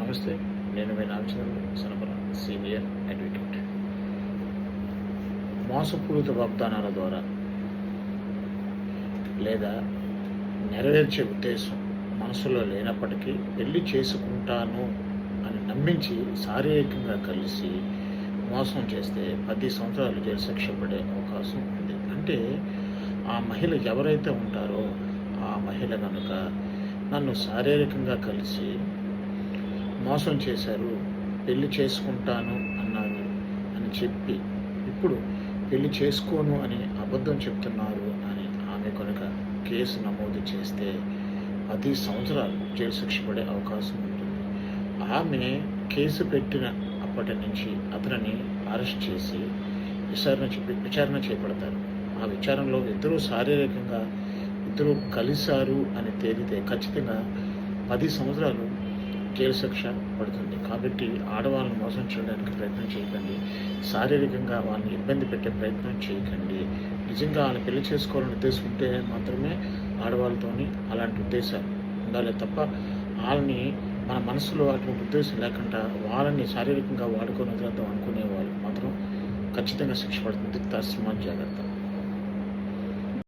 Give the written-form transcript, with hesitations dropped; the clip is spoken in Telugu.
నమస్తే. నేను మీ నాగచంద్రుడు సనపల, సీనియర్ అడ్వకేట్. మోసపూరిత వాగ్దానాల ద్వారా లేదా నెరవేర్చే ఉద్దేశం మనసులో లేనప్పటికీ పెళ్లి చేసుకుంటాను అని నమ్మించి శారీరకంగా కలిసి మోసం చేస్తే 10 సంవత్సరాలు జైలు శిక్ష పడే అవకాశం ఉంది. అంటే ఆ మహిళ ఎవరైతే ఉంటారో ఆ మహిళ కనుక నన్ను శారీరకంగా కలిసి మోసం చేశారు, పెళ్లి చేసుకుంటాను అన్నారు అని చెప్పి ఇప్పుడు పెళ్లి చేసుకోను అని అబద్ధం చెప్తున్నారు అని ఆమె కనుక కేసు నమోదు చేస్తే 10 సంవత్సరాలు జైలు శిక్ష పడే అవకాశం ఉంటుంది. ఆమె కేసు పెట్టిన అప్పటి నుంచి అతనిని అరెస్ట్ చేసి విచారణ చేపడతారు. ఆ విచారణలో ఇద్దరూ శారీరకంగా కలిశారు అని తేలితే ఖచ్చితంగా 10 సంవత్సరాలు జైలు శిక్ష పడుతుంది. కాబట్టి ఆడవాళ్ళని మోసం చేయడానికి ప్రయత్నం చేయకండి, శారీరకంగా వాళ్ళని ఇబ్బంది పెట్టే ప్రయత్నం చేయకండి. నిజంగా వాళ్ళని పెళ్లి చేసుకోవాలని ఉద్దేశం ఉంటే మాత్రమే ఆడవాళ్ళతోని అలాంటి ఉద్దేశాలు ఉండాలి తప్ప వాళ్ళని మన మనసులో అటువంటి ఉద్దేశం లేకుండా వాళ్ళని శారీరకంగా వాడుకొని వదిలేద్దాం అనుకునే వాళ్ళు మాత్రం ఖచ్చితంగా శిక్ష పడుతుంది. తస్మాత్ జాగ్రత్త.